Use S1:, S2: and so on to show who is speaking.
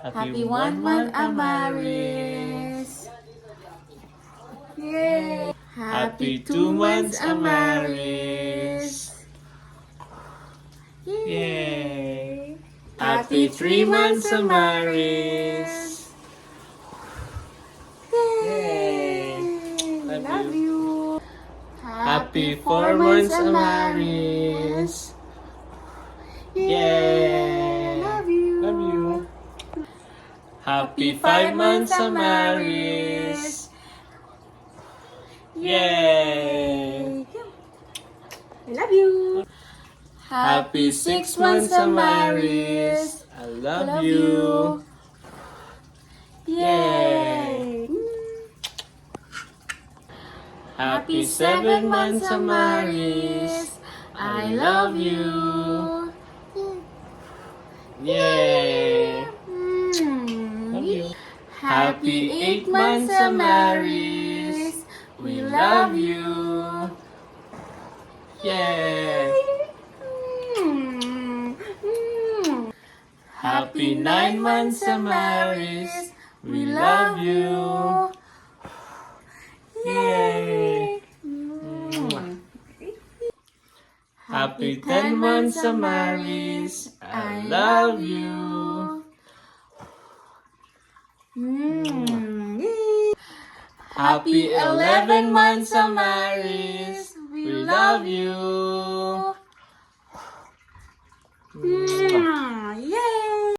S1: Happy 1 month, Amaris. Yay! Happy 2 months, Amaris. Yay! Happy 3 months, Amaris. Yay! Love you. Happy 4 months, Amaris. Yay! Love you. Love you. Happy 5 months, Amaris. Yay!
S2: I love you.
S1: Happy 6 months, Amaris. I love you. Yay! Happy 7 months, Amaris. I love you. Yay! Love you. Happy 8 months, Amaris. We love you. Yay! Happy 9 months, Amaris. We love you. Yay! Happy 10 months, Amaris. I love you. Happy 11 months, Amaris. We love you.
S2: Yay!